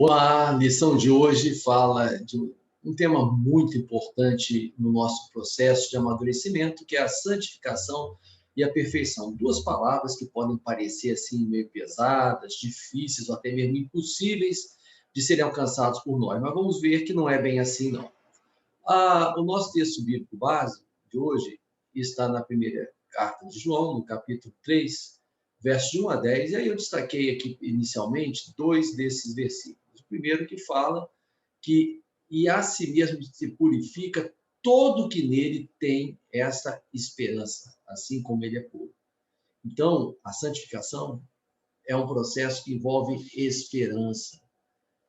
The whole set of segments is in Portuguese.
A lição de hoje fala de um tema muito importante no nosso processo de amadurecimento, que é a santificação e a perfeição. Duas palavras que podem parecer assim meio pesadas, difíceis ou até mesmo impossíveis de serem alcançados por nós, mas vamos ver que não é bem assim, não. O nosso texto bíblico base de hoje está na primeira carta de João, no capítulo 3, versos de 1 a 10, e aí eu destaquei aqui inicialmente dois desses versículos. O primeiro que fala que e a si mesmo se purifica todo que nele tem essa esperança, assim como ele é puro. Então, a santificação é um processo que envolve esperança,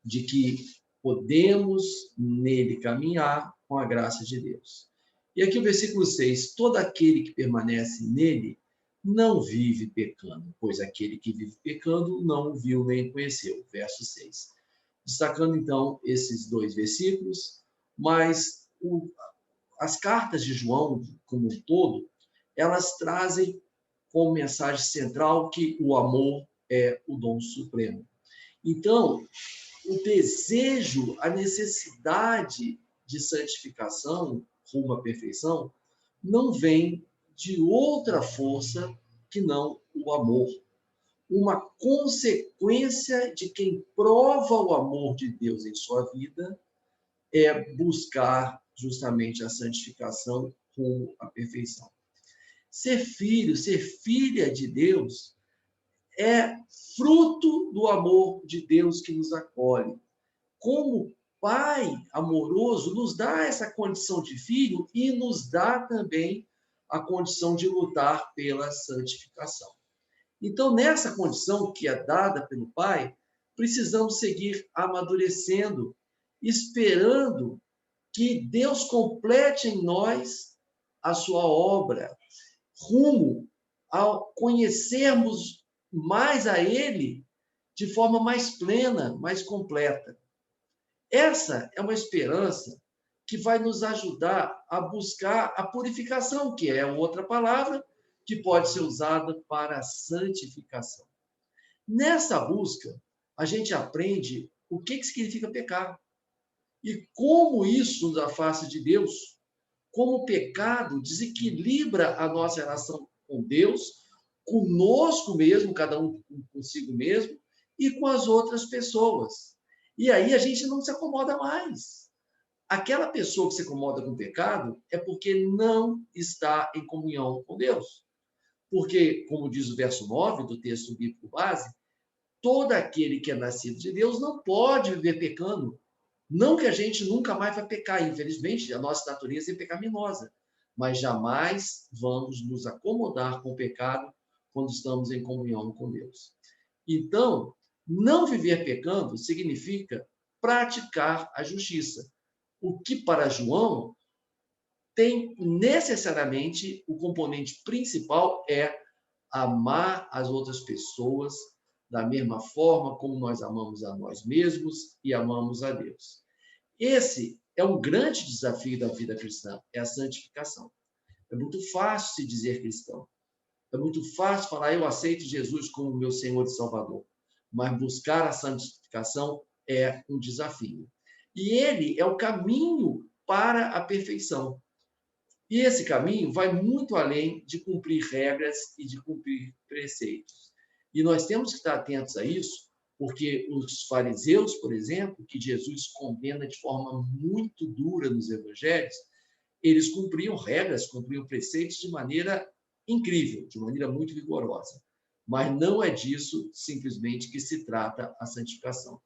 de que podemos nele caminhar com a graça de Deus. E aqui o versículo 6, todo aquele que permanece nele não vive pecando, pois aquele que vive pecando não o viu nem conheceu. Verso 6. Destacando então esses dois versículos, mas as cartas de João, como um todo, elas trazem como mensagem central que o amor é o dom supremo. Então, o desejo, a necessidade de santificação rumo à perfeição não vem de outra força que não o amor. Uma consequência de quem prova o amor de Deus em sua vida é buscar justamente a santificação rumo à perfeição. Ser filho, ser filha de Deus é fruto do amor de Deus que nos acolhe. Como Pai amoroso, nos dá essa condição de filho e nos dá também a condição de lutar pela santificação. Então, nessa condição que é dada pelo Pai, precisamos seguir amadurecendo, esperando que Deus complete em nós a sua obra, rumo ao conhecermos mais a Ele de forma mais plena, mais completa. Essa é uma esperança que vai nos ajudar a buscar a purificação, que é outra palavra que pode ser usada para a santificação. Nessa busca, a gente aprende o que significa pecar e como isso nos afasta de Deus, como o pecado desequilibra a nossa relação com Deus, conosco mesmo, cada um consigo mesmo, e com as outras pessoas. E aí a gente não se acomoda mais. Aquela pessoa que se acomoda com o pecado é porque não está em comunhão com Deus. Porque, como diz o verso 9 do texto bíblico base, todo aquele que é nascido de Deus não pode viver pecando. Não que a gente nunca mais vai pecar, infelizmente, a nossa natureza é pecaminosa, mas jamais vamos nos acomodar com o pecado quando estamos em comunhão com Deus. Então, não viver pecando significa praticar a justiça. O que para João tem necessariamente o componente principal é amar as outras pessoas da mesma forma como nós amamos a nós mesmos e amamos a Deus. Esse é um grande desafio da vida cristã, é a santificação. É muito fácil se dizer cristão. É muito fácil falar, eu aceito Jesus como meu Senhor e Salvador. Mas buscar a santificação é um desafio. E ele é o caminho para a perfeição. E esse caminho vai muito além de cumprir regras e de cumprir preceitos. E nós temos que estar atentos a isso, porque os fariseus, por exemplo, que Jesus condena de forma muito dura nos evangelhos, eles cumpriam regras, cumpriam preceitos de maneira incrível, de maneira muito vigorosa. Mas não é disso simplesmente que se trata a santificação.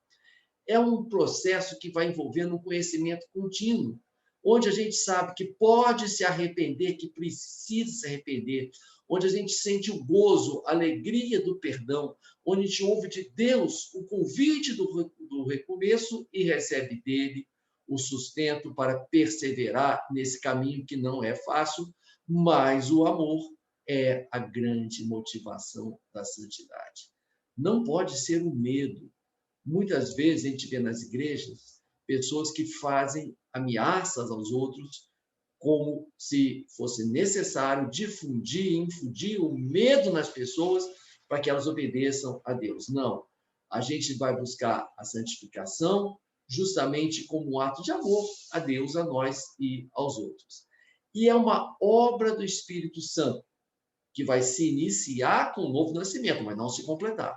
É um processo que vai envolvendo um conhecimento contínuo, onde a gente sabe que pode se arrepender, que precisa se arrepender, onde a gente sente o gozo, a alegria do perdão, onde a gente ouve de Deus o convite do recomeço e recebe dele o sustento para perseverar nesse caminho que não é fácil, mas o amor é a grande motivação da santidade. Não pode ser o medo. Muitas vezes a gente vê nas igrejas pessoas que fazem ameaças aos outros como se fosse necessário difundir, infundir o medo nas pessoas para que elas obedeçam a Deus. Não. A gente vai buscar a santificação justamente como um ato de amor a Deus, a nós e aos outros. E é uma obra do Espírito Santo, que vai se iniciar com o novo nascimento, mas não se completar.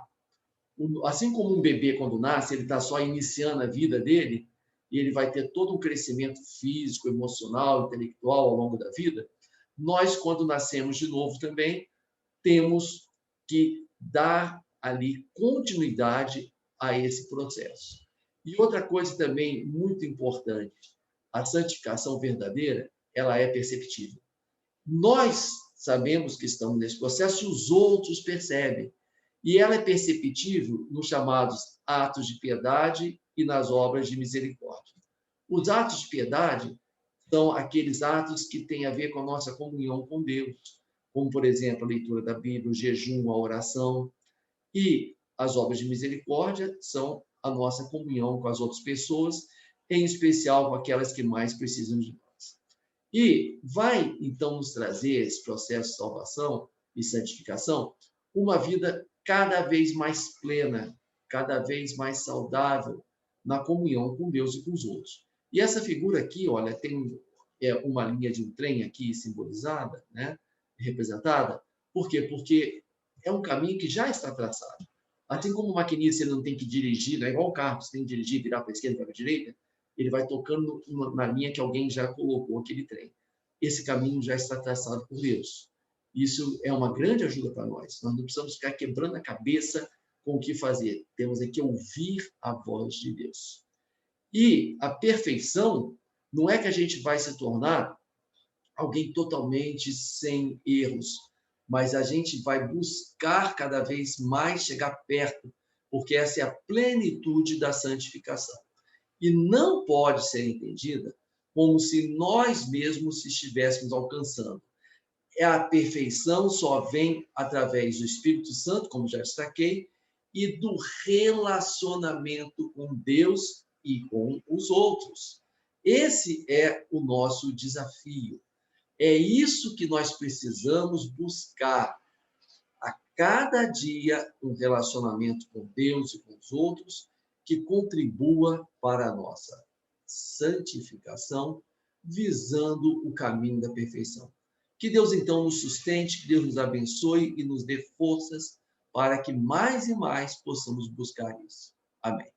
Assim como um bebê, quando nasce, ele está só iniciando a vida dele, e ele vai ter todo um crescimento físico, emocional, intelectual ao longo da vida, nós, quando nascemos de novo também, temos que dar ali continuidade a esse processo. E outra coisa também muito importante, a santificação verdadeira, ela é perceptível. Nós sabemos que estamos nesse processo e os outros percebem. E ela é perceptível nos chamados atos de piedade e nas obras de misericórdia. Os atos de piedade são aqueles atos que têm a ver com a nossa comunhão com Deus, como, por exemplo, a leitura da Bíblia, o jejum, a oração. E as obras de misericórdia são a nossa comunhão com as outras pessoas, em especial com aquelas que mais precisam de nós. E vai, então, nos trazer esse processo de salvação e santificação, uma vida cada vez mais plena, cada vez mais saudável na comunhão com Deus e com os outros. E essa figura aqui, olha, tem uma linha de um trem aqui simbolizada, né, representada. Por quê? Porque é um caminho que já está traçado. Assim como o maquinista ele não tem que dirigir, não é igual o carro, você tem que dirigir, virar para a esquerda, para a direita, ele vai tocando na linha que alguém já colocou aquele trem. Esse caminho já está traçado por Deus. Isso é uma grande ajuda para nós. Nós não precisamos ficar quebrando a cabeça com o que fazer. Temos que ouvir a voz de Deus. E a perfeição não é que a gente vai se tornar alguém totalmente sem erros, mas a gente vai buscar cada vez mais chegar perto, porque essa é a plenitude da santificação. E não pode ser entendida como se nós mesmos estivéssemos alcançando. A perfeição só vem através do Espírito Santo, como já destaquei, e do relacionamento com Deus e com os outros. Esse é o nosso desafio. É isso que nós precisamos buscar a cada dia, um relacionamento com Deus e com os outros que contribua para a nossa santificação, visando o caminho da perfeição. Que Deus, então, nos sustente, que Deus nos abençoe e nos dê forças para que mais e mais possamos buscar isso. Amém.